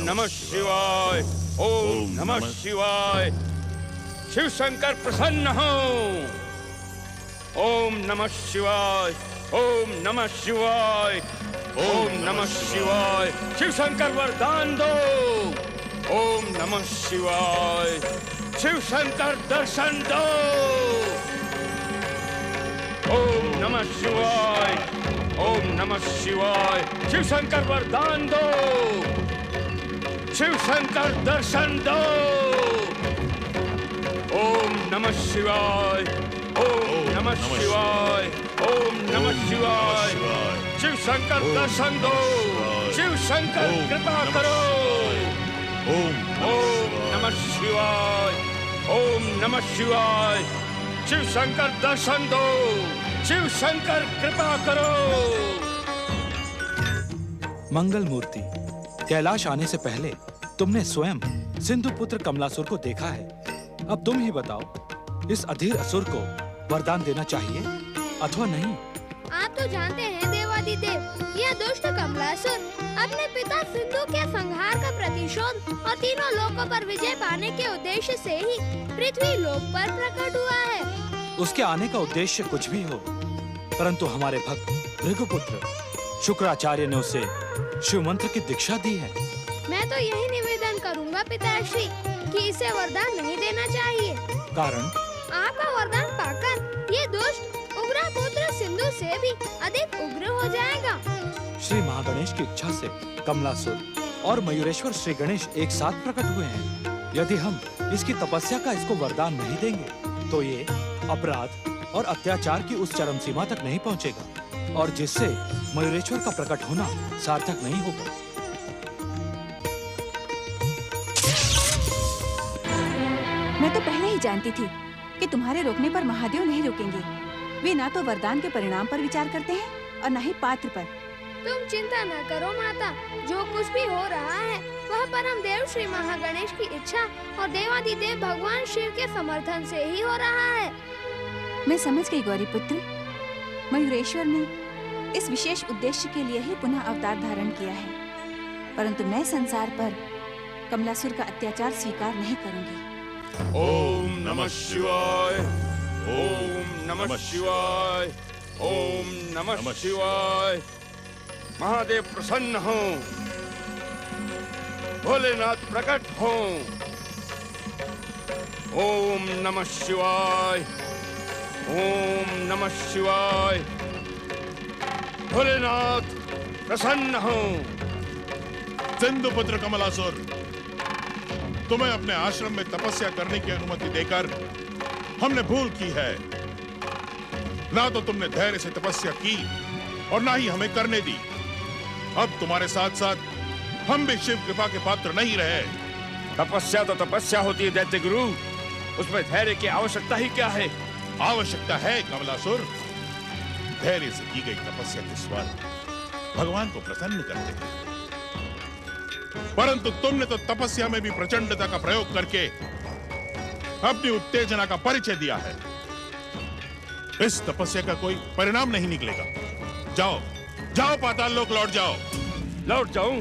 नमः शिवाय, ओम नमः शिवाय। शिव शंकर प्रसन्न हो। ओम नमः शिवाय, ओम नमः शिवाय, ओम नमः शिवाय। शिव शंकर वरदान दो। ओम नमः शिवाय। शिव शंकर दर्शन दो। ओम नमः शिवाय, ओम नमः शिवाय। शिव शंकर वरदान दो। शिव शंकर दर्शन दो। ओम नमः शिवाय, ओम नमः शिवाय, ओम नमः शिवाय। शिव शंकर दर्शन दो। शिव शंकर कृपा करो। ओम नमः शिवाय, ओम नमः शिवाय। शिव शंकर दर्शन दो। शिव शंकर कृपा करो। मंगल मूर्ति, कैलाश आने से पहले तुमने स्वयं सिंधु पुत्र कमलासुर को देखा है। अब तुम ही बताओ, इस अधीर असुर को वरदान देना चाहिए अथवा नहीं? आप तो जानते हैं देवादिदेव, यह दुष्ट कमलासुर अपने पिता सिंधु के संहार का प्रतिशोध और तीनों लोकों पर विजय पाने के उद्देश्य से ही पृथ्वी लोक पर प्रकट हुआ है। उसके आने का उद्देश्य कुछ भी हो, परंतु हमारे भक्त भृगुपुत्र शुक्राचार्य ने उसे शिव मंत्र की दीक्षा दी है। मैं तो यही निवेदन करूंगा पिताश्री कि इसे वरदान नहीं देना चाहिए। कारण? आपका वरदान पाकर ये दुष्ट उग्र पुत्र सिंधु से भी अधिक उग्र हो जाएगा। श्री महागणेश की इच्छा से कमलासुर और मयूरेश्वर श्री गणेश एक साथ प्रकट हुए हैं। यदि हम इसकी तपस्या का इसको वरदान नहीं देंगे तो ये अपराध और अत्याचार की उस चरम सीमा तक नहीं पहुंचेगा और जिससे मयूरेश्वर का प्रकट होना सार्थक नहीं होगा। मैं तो पहले ही जानती थी कि तुम्हारे रोकने पर महादेव नहीं रुकेंगे। वे ना तो वरदान के परिणाम पर विचार करते हैं और न ही पात्र पर। तुम चिंता न करो माता, जो कुछ भी हो रहा है वह परम देव श्री महागणेश की इच्छा और देवादिदेव भगवान शिव के समर्थन से ही हो रहा है। मैं समझ गई गौरी पुत्र, मयूरेश्वर ने इस विशेष उद्देश्य के लिए ही पुनः अवतार धारण किया है, परंतु मैं संसार पर कमलासुर का अत्याचार स्वीकार नहीं करूंगी। ओम नमः शिवाय, ओम नमः शिवाय, ओम नमः शिवाय। महादेव प्रसन्न हो, भोलेनाथ प्रकट हो। ओम नमः शिवाय, ओम नमः शिवाय। भोलेनाथ प्रसन्न हो। सिंधु पुत्र कमलासुर, तुम्हें अपने आश्रम में तपस्या करने की अनुमति देकर हमने भूल की है। ना तो तुमने धैर्य से तपस्या की और ना ही हमें करने दी। अब तुम्हारे साथ साथ हम भी शिव कृपा के पात्र नहीं रहे। तपस्या तो तपस्या होती है दैत्य गुरु, उसमें धैर्य की आवश्यकता ही क्या है? आवश्यकता है कमलासुर। धैर्य से की गई तपस्या के स्वर भगवान को प्रसन्न करते हैं, परंतु तुमने तो तपस्या में भी प्रचंडता का प्रयोग करके अपनी उत्तेजना का परिचय दिया है। इस तपस्या का कोई परिणाम नहीं निकलेगा। जाओ जाओ, पाताल लोक लौट जाओ। लौट जाऊं?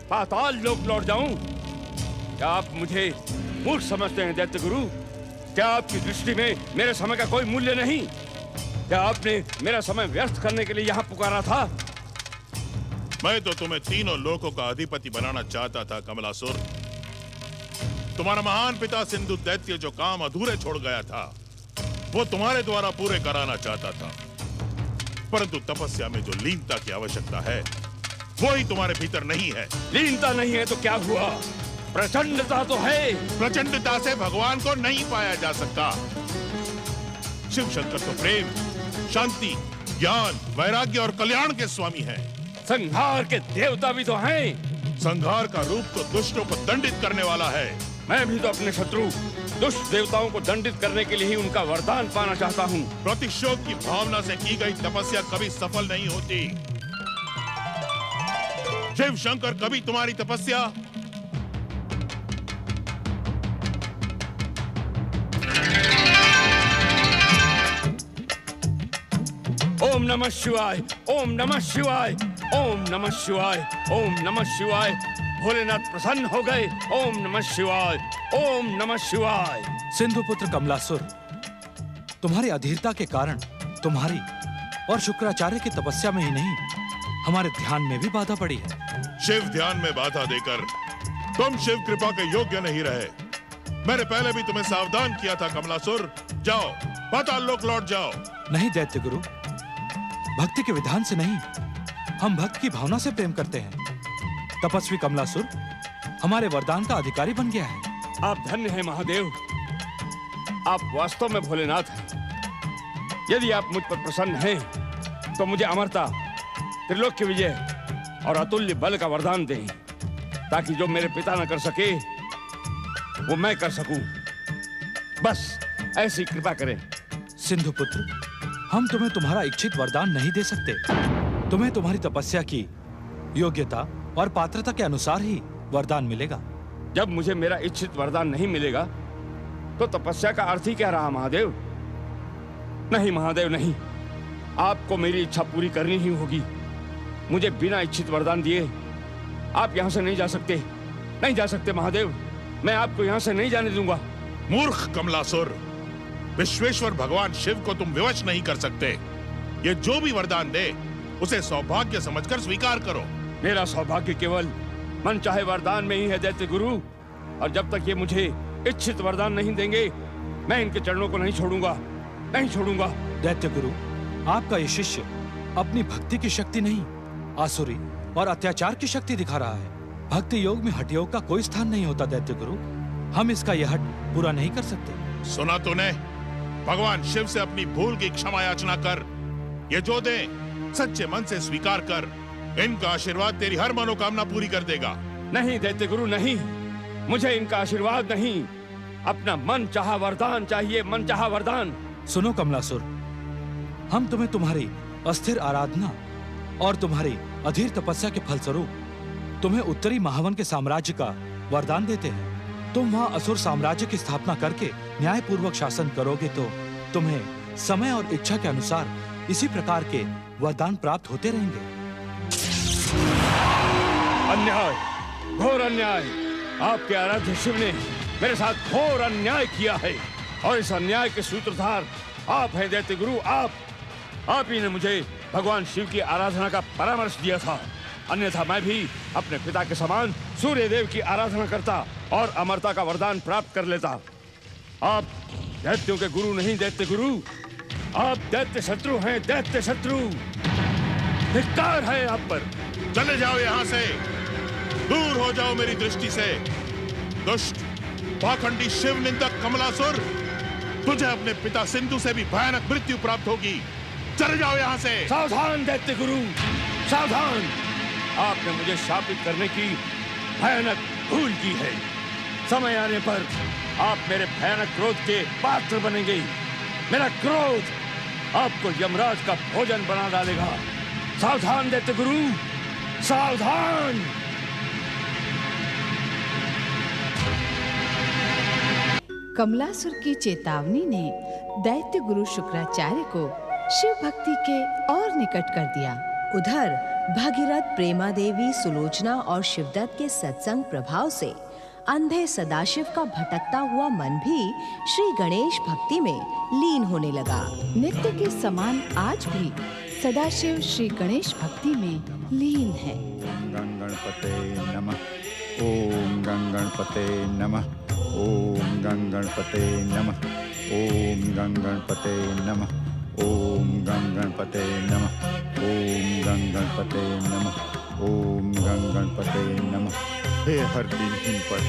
पाताल लोक लौट जाऊं? क्या आप मुझे मूर्ख समझते हैं दैत्य गुरु? क्या आपकी दृष्टि में मेरे समय का कोई मूल्य नहीं? क्या आपने मेरा समय व्यर्थ करने के लिए यहाँ पुकारा था? मैं तो तुम्हें तीनों लोकों का अधिपति बनाना चाहता था कमलासुर। तुम्हारा महान पिता सिंधु दैत्य जो काम अधूरे छोड़ गया था वो तुम्हारे द्वारा पूरे कराना चाहता था, परंतु तपस्या में जो लीनता की आवश्यकता है वो ही तुम्हारे भीतर नहीं है। लीनता नहीं है तो क्या हुआ? प्रचंडता तो है। प्रचंडता से भगवान को नहीं पाया जा सकता। शिव शंकर तो प्रेम, शांति, ज्ञान, वैराग्य और कल्याण के स्वामी हैं। संहार के देवता भी तो हैं। संहार का रूप तो दुष्टों को दंडित करने वाला है। मैं भी तो अपने शत्रु दुष्ट देवताओं को दंडित करने के लिए ही उनका वरदान पाना चाहता हूँ। प्रतिशोध की भावना से की गई तपस्या कभी सफल नहीं होती। शिव शंकर कभी तुम्हारी तपस्या ओम नमः शिवाय, ओम नमः शिवाय, ओम नमः शिवाय, ओम नमः शिवाय। भोलेनाथ प्रसन्न हो गए। ओम नमः शिवाय, ओम नमः शिवाय। सिंधुपुत्र कमलासुर, तुम्हारी अधीरता के कारण तुम्हारी और शुक्राचार्य की तपस्या में ही नहीं, हमारे ध्यान में भी बाधा पड़ी है। शिव ध्यान में बाधा देकर तुम शिव कृपा के योग्य नहीं रहे। मैंने पहले भी तुम्हें सावधान किया था कमलासुर। जाओ, पाताल लोक लौट जाओ। नहीं दैत्य गुरु, भक्ति के विधान से नहीं, हम भक्त की भावना से प्रेम करते हैं। तपस्वी कमलासुर हमारे वरदान का अधिकारी बन गया है। आप धन्य हैं महादेव, आप वास्तव में भोलेनाथ हैं। यदि आप मुझ पर प्रसन्न हैं तो मुझे अमरता, त्रिलोक्य विजय और अतुल्य बल का वरदान दें, ताकि जो मेरे पिता न कर सके वो मैं कर सकूं। बस ऐसी कृपा करें। सिंधुपुत्र, हम तुम्हें तुम्हारा इच्छित वरदान नहीं दे सकते। तुम्हें तुम्हारी तपस्या की योग्यता और पात्रता के अनुसार ही वरदान मिलेगा। जब मुझे मेरा इच्छित वरदान नहीं मिलेगा तो तपस्या का अर्थ ही क्या रहा महादेव? नहीं महादेव नहीं, आपको मेरी इच्छा पूरी करनी ही होगी। मुझे बिना इच्छित वरदान दिए आप यहां से नहीं जा सकते, नहीं जा सकते महादेव। मैं आपको यहां से नहीं जाने दूंगा। मूर्ख कमलासुर, विश्वेश्वर भगवान शिव को तुम विवश नहीं कर सकते। ये जो भी वरदान दे उसे सौभाग्य समझकर स्वीकार करो। मेरा सौभाग्य केवल मन चाहे वरदान में ही है दैत्य गुरु, और जब तक ये मुझे इच्छित वरदान नहीं देंगे मैं इनके चरणों को नहीं छोड़ूंगा, नहीं छोड़ूंगा। दैत्य गुरु, आपका ये शिष्य अपनी भक्ति की शक्ति नहीं, आसुरी और अत्याचार की शक्ति दिखा रहा है। भक्ति योग में हठ योग का कोई स्थान नहीं होता दैत्य गुरु। हम इसका यह हट पूरा नहीं कर सकते। सुना तूने? भगवान शिव से अपनी भूल की क्षमा याचना कर। ये जो दे सच्चे मन से स्वीकार कर। इनका आशीर्वाद तेरी हर मनोकामना पूरी कर देगा। नहीं दैत्य गुरु नहीं, मुझे इनका आशीर्वाद नहीं, अपना मन चाहा वरदान चाहिए, मन चाहा वरदान। सुनो कमलासुर, हम तुम्हें तुम्हारी अस्थिर आराधना और तुम्हारी अधीर तपस्या के फलस्वरूप तुम्हें उत्तरी महावन के साम्राज्य का वरदान देते हैं। तुम वहां असुर साम्राज्य की स्थापना करके न्यायपूर्वक शासन करोगे तो तुम्हें समय और इच्छा के अनुसार इसी प्रकार के वरदान प्राप्त होते रहेंगे। अन्याय, घोर अन्याय। आपके आराध्य शिव ने मेरे साथ घोर अन्याय किया है, और इस अन्याय के सूत्रधार आप हैं दैत्य गुरु। आप ही ने मुझे भगवान शिव की आराधना का परामर्श दिया था, अन्यथा मैं भी अपने पिता के समान सूर्य देव की आराधना करता और अमरता का वरदान प्राप्त कर लेता। आप दैत्यों के गुरु नहीं दैत्य गुरु, आप दैत्य शत्रु हैं, दैत्य शत्रु। धिक्कार है आप पर। चले जाओ यहाँ से, दूर हो जाओ मेरी दृष्टि से। दुष्ट पाखंडी शिव निंदक कमलासुर, तुझे अपने पिता सिंधु से भी भयानक मृत्यु प्राप्त होगी। चले जाओ यहाँ से। सावधान दैत्य गुरु, सावधान। आपने मुझे शापित करने की भयानक भूल की है। समय आने पर आप मेरे भयानक क्रोध के पात्र बनेंगे। मेरा क्रोध आपको यमराज का भोजन बना डालेगा। सावधान दैत्य गुरु, सावधान। कमलासुर की चेतावनी ने दैत्य गुरु शुक्राचार्य को शिव भक्ति के और निकट कर दिया। उधर भगीरथ, प्रेमा देवी, सुलोचना और शिवदत्त के सत्संग प्रभाव से अंधे सदाशिव का भटकता हुआ मन भी श्री गणेश भक्ति में लीन होने लगा। नित्य के समान आज भी सदाशिव श्री गणेश भक्ति में लीन है। गणपते नमः। ओम गणपते नमः। ओम गणपते नमः। ओम गणपते नमः। ओम गणपते नमः। ओम गणपते नमः। ओम गणपते नमः। हे हर दिन पर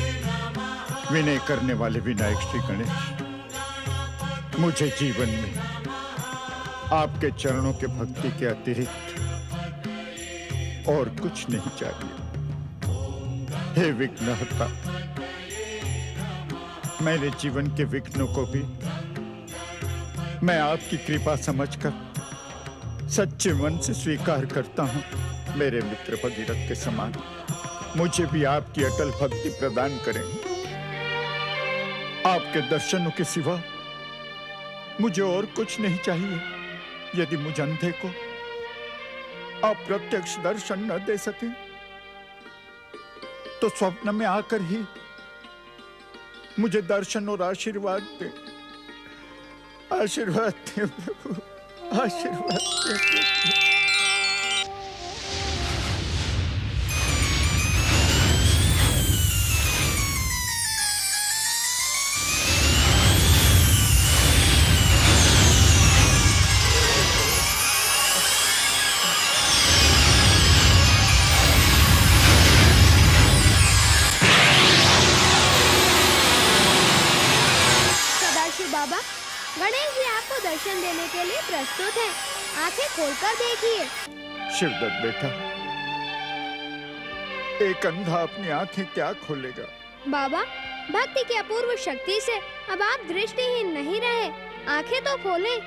विनय करने वाले विनायक श्री गणेश, मुझे जीवन में आपके चरणों के भक्ति के अतिरिक्त और कुछ नहीं चाहिए। हे विघ्नहर्ता, मेरे जीवन के विघ्नों को भी मैं आपकी कृपा समझकर सच्चे मन से स्वीकार करता हूं। मेरे मित्र भगीरथ के समान मुझे भी आपकी अटल भक्ति प्रदान करें। आपके दर्शनों के सिवा मुझे और कुछ नहीं चाहिए। यदि मुझ अंधे को आप प्रत्यक्ष दर्शन न दे सके तो तो स्वप्न में आकर ही मुझे दर्शन और आशीर्वाद दे। आशीर्वाद दे प्रभु, आशीर्वाद दे प्रभु। बाबा, गणेश जी आपको दर्शन देने के लिए प्रस्तुत हैं। आंखें खोलकर देखिए। शिवदत्त बेटा, एक अंधा अपनी आंखें क्या खोलेगा? बाबा, भक्ति की अपूर्व शक्ति से अब आप दृष्टिहीन नहीं रहे। आंखें तो खोलें।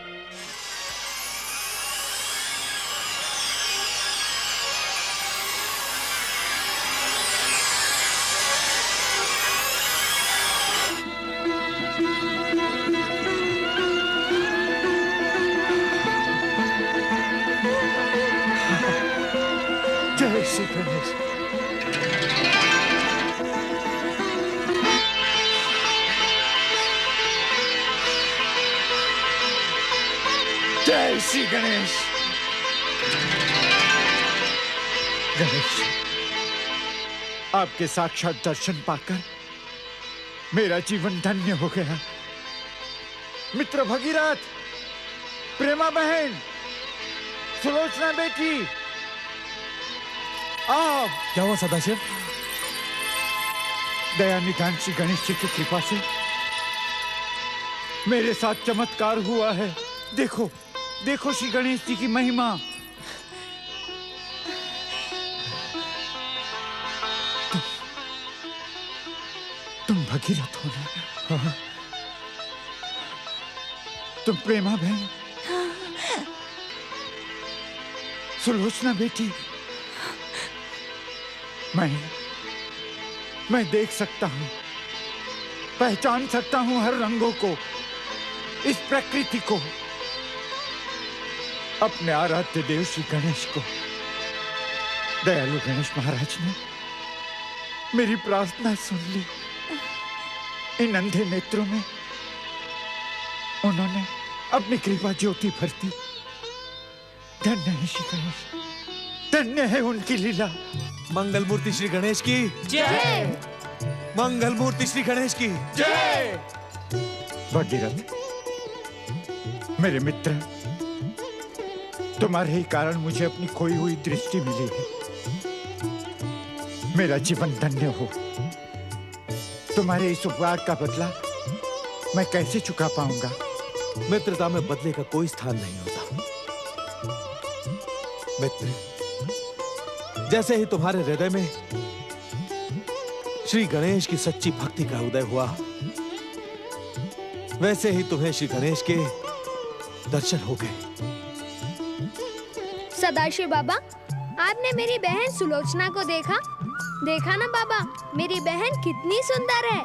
जय श्री गणेश। जय श्री गणेश। गणेश, आपके साक्षात दर्शन पाकर मेरा जीवन धन्य हो गया। मित्र भगीरथ, प्रेमा बहन, सुलोचना बेटी, आप। क्या हुआ सदाशिव? दया निधान श्री गणेश जी की कृपा से मेरे साथ चमत्कार हुआ है। देखो, देखो श्री गणेश जी की महिमा। तुम भगीरथ हो ना? हाँ। तुम प्रेमा बहन, सुलोचना बेटी, मैं देख सकता हूं, पहचान सकता हूं हर रंगों को, इस प्रकृति को, अपने आराध्य देव श्री गणेश को। दयालु गणेश महाराज ने मेरी प्रार्थना सुन ली। इन अंधे नेत्रों में उन्होंने अपनी कृपा ज्योति भर दी। धन्य है श्री गणेश, धन्य है उनकी लीला। मंगल मूर्ति श्री गणेश की जय। मंगल मूर्ति श्री गणेश की जय। भगीरथ, मेरे मित्र, तुम्हारे ही कारण मुझे अपनी खोई हुई दृष्टि मिली है। मेरा जीवन धन्य हो। तुम्हारे इस उपकार का बदला मैं कैसे चुका पाऊंगा? मित्रता में बदले का कोई स्थान नहीं होता। मित्र, जैसे ही तुम्हारे हृदय में श्री गणेश की सच्ची भक्ति का उदय हुआ, वैसे ही तुम्हें श्री गणेश के दर्शन हो गए। सदाशिव बाबा, आपने मेरी बहन सुलोचना को देखा? देखा ना बाबा, मेरी बहन कितनी सुंदर है।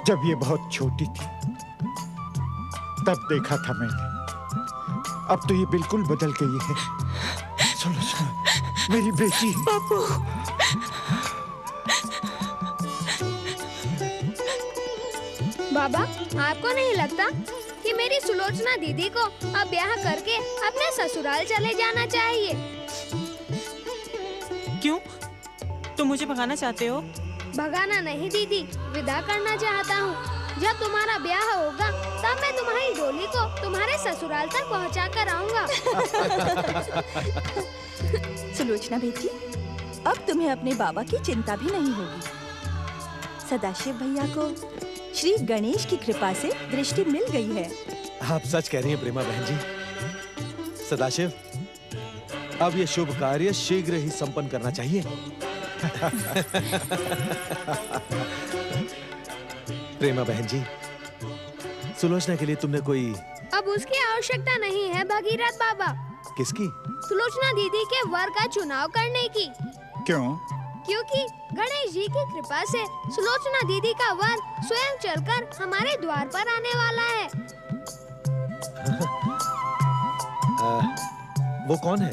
जब ये बहुत छोटी थी तब देखा था मैंने, अब तो ये बिल्कुल बदल गई है। सुलोचना मेरी बेटी। बापू, बाबा, आपको नहीं लगता कि मेरी सुलोचना दीदी को अब ब्याह करके अपने ससुराल चले जाना चाहिए? क्यों? तुम मुझे भगाना चाहते हो? भगाना नहीं दीदी, विदा करना चाहता हूँ। जब तुम्हारा ब्याह होगा तब मैं तुम्हारी डोली को तुम्हारे ससुराल तक पहुँचा कर आऊंगा। सुलोचना बेटी, अब तुम्हें अपने बाबा की चिंता भी नहीं होगी। सदाशिव भैया को श्री गणेश की कृपा से दृष्टि मिल गई है। आप सच कह रही हैं प्रेमा बहन जी। सदाशिव, अब ये शुभ कार्य शीघ्र ही संपन्न करना चाहिए। प्रेमा बहन जी, सुलोचना के लिए तुमने कोई... अब उसकी आवश्यकता नहीं है भगीरथ बाबा। किसकी? सुलोचना दीदी के वर का चुनाव करने की। क्यों? क्योंकि गणेश जी की कृपा से सुलोचना दीदी का वर स्वयं चलकर हमारे द्वार पर आने वाला है। वो कौन है?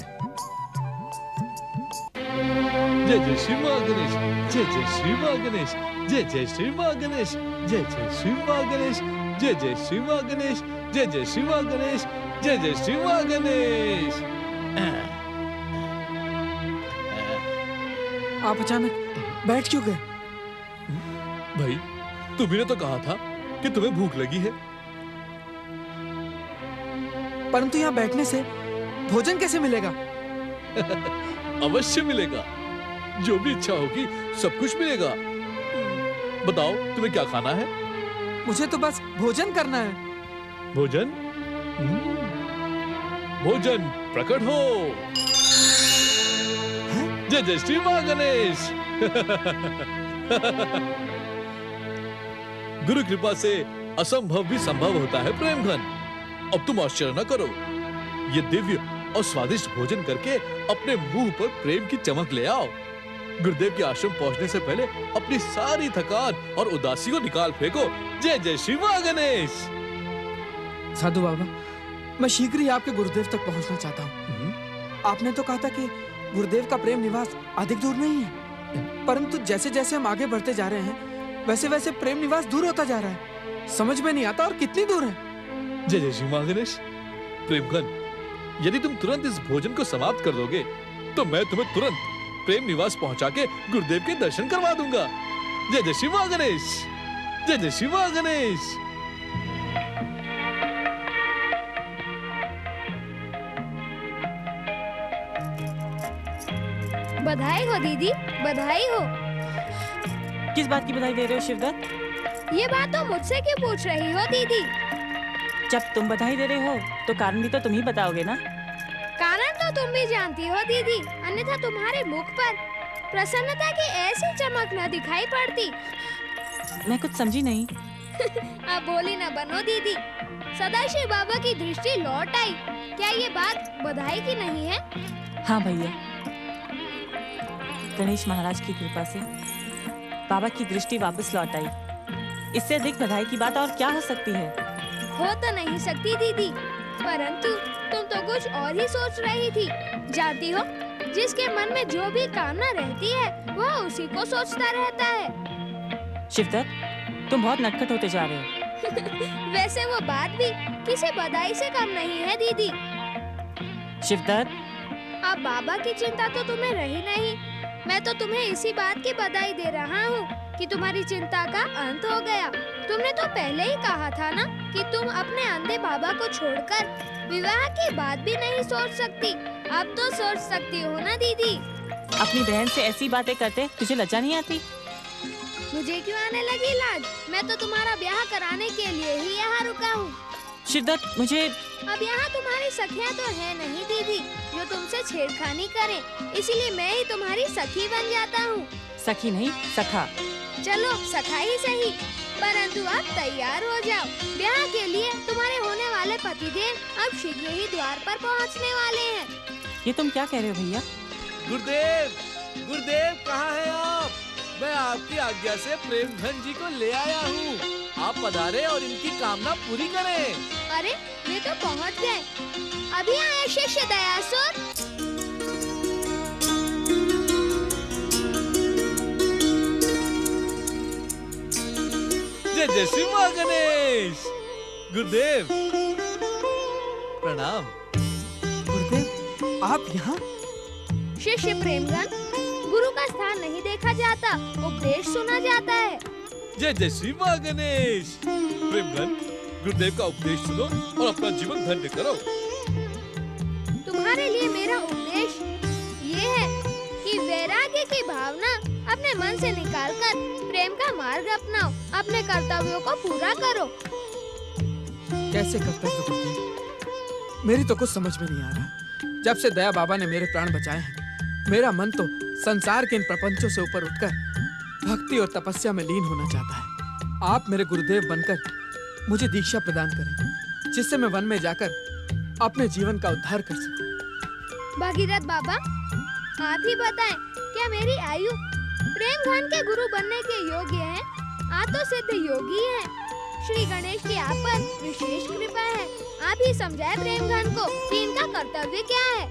जय जय श्री मां गणेश, जय जय श्री मां गणेश, जय जय श्री मां गणेश, जय जय श्री मां गणेश, जय जय श्री मां गणेश, जय जय श्री मां गणेश, जय जय श्री मां गणेश। आप अचानक बैठ क्यों गए? भाई, तुम्ही ने तो कहा था कि तुम्हें भूख लगी है। परंतु यहाँ बैठने से भोजन कैसे मिलेगा? अवश्य मिलेगा, जो भी इच्छा होगी सब कुछ मिलेगा। बताओ तुम्हें क्या खाना है? मुझे तो बस भोजन करना है। भोजन? भोजन प्रकट हो। जय जय श्री मां गणेश। गुरु कृपा से असंभव भी संभव होता है प्रेम घन। अब तुम आश्चर्य न करो, ये दिव्य और स्वादिष्ट भोजन करके अपने मुंह पर प्रेम की चमक ले आओ। गुरुदेव के आश्रम पहुंचने से पहले अपनी सारी थकान और उदासी को निकाल फेंको। जय जय श्री मां गणेश। साधु बाबा, मैं शीघ्र ही आपके गुरुदेव तक पहुंचना चाहता हूँ। आपने तो कहा था कि गुरुदेव का प्रेम निवास अधिक दूर नहीं है, परंतु जैसे जैसे हम आगे बढ़ते जा रहे हैं वैसे वैसे प्रेम निवास दूर होता जा रहा है। समझ में नहीं आता और कितनी दूर है। जय जय श्री मां गणेश। प्रेमघन, यदि तुम तुरंत इस भोजन को समाप्त कर दोगे तो मैं तुम्हें तुरंत प्रेम निवास पहुंचा के गुरुदेव के दर्शन करवा दूंगा। जय जय श्री मां गणेश, जय जय श्री मां गणेश। बधाई हो दीदी, बधाई हो। किस बात की बधाई दे रहे हो शिवदत्त? ये बात तो मुझसे क्यों पूछ रही हो दीदी? जब तुम बधाई दे रहे हो तो कारण भी तो तुम ही बताओगे ना। कारण तो तुम भी जानती हो दीदी, अन्यथा तुम्हारे मुख पर प्रसन्नता की ऐसी चमक न दिखाई पड़ती। मैं कुछ समझी नहीं। अब बोली न बनो दीदी। सदाशिव बाबा की दृष्टि लौट आई। क्या ये बात बधाई की नहीं है? हाँ भैया, गणेश महाराज की कृपा से बाबा की दृष्टि वापस लौट आई। इससे अधिक बधाई की बात और क्या हो सकती है? हो तो नहीं सकती दीदी, परंतु तुम तो कुछ और ही सोच रही थी। जानती हो, जिसके मन में जो भी कामना रहती है वह उसी को सोचता रहता है। शिवदत्त, तुम बहुत नटखट होते जा रहे हो। वैसे वो बात भी किसी बधाई से कम नहीं है दीदी। शिवदत्त, अब बाबा की चिंता तो तुम्हें रही नहीं। मैं तो तुम्हें इसी बात की बधाई दे रहा हूँ कि तुम्हारी चिंता का अंत हो गया। तुमने तो पहले ही कहा था ना कि तुम अपने अंधे बाबा को छोड़कर विवाह की बात भी नहीं सोच सकती। अब तो सोच सकती हो ना दीदी? अपनी बहन से ऐसी बातें करते तुझे लज्जा नहीं आती? मुझे क्यों आने लगी लाज? मैं तो तुम्हारा ब्याह कराने के लिए ही यहाँ रुका हूँ। शिवदत्त, मुझे अब यहाँ तुम्हारी सखियाँ तो है नहीं दीदी जो तुमसे छेड़खानी करें, इसीलिए मैं ही तुम्हारी सखी बन जाता हूँ। सखी नहीं, सखा। चलो सखा ही सही, परंतु आप तैयार हो जाओ। ब्याह के लिए तुम्हारे होने वाले पतिदेव अब शीघ्र ही द्वार पर पहुँचने वाले हैं। ये तुम क्या कह रहे हो भैया? गुरुदेव, गुरुदेव कहाँ हैं आप? मैं आपकी आज्ञा से प्रेमघन जी को ले आया हूँ। आप पधारे और इनकी कामना पूरी करें। अरे ये तो पहुँच गए। अभी आए शिष्य दयासुर। जय जय श्री मां गणेश। गुरुदेव प्रणाम। गुरुदेव, आप यहाँ? शिष्य प्रेमघन, गुरु का स्थान नहीं देखा जाता, उपदेश सुना जाता है। जय जय श्री मां गणेश। प्रेमघन, गुरुदेव का उपदेश सुनो और अपना जीवन धन्य करो। तुम्हारे लिए मेरा उपदेश ये है कि वैराग्य की भावना अपने मन से निकालकर प्रेम का मार्ग अपनाओ। अपने कर्तव्यों को पूरा करो। कैसे कर्तव्य गुरुदेव? मेरी तो कुछ समझ में नहीं आ रहा। जब से दया बाबा ने मेरे प्राण बचाए हैं, मेरा मन तो संसार के इन प्रपंचों से ऊपर उठकर भक्ति और तपस्या में लीन होना चाहता है। आप मेरे गुरुदेव बनकर मुझे दीक्षा प्रदान करें, जिससे मैं वन में जाकर अपने जीवन का उद्धार कर सकूं। भगीरथ बाबा, आप ही बताएं, क्या मेरी आयु प्रेमघन के गुरु बनने के योग्य है? आप तो सिद्ध योगी हैं। श्री गणेश की आप पर विशेष कृपा है। आप ही समझाए प्रेमघन को कि इनका कर्तव्य क्या है।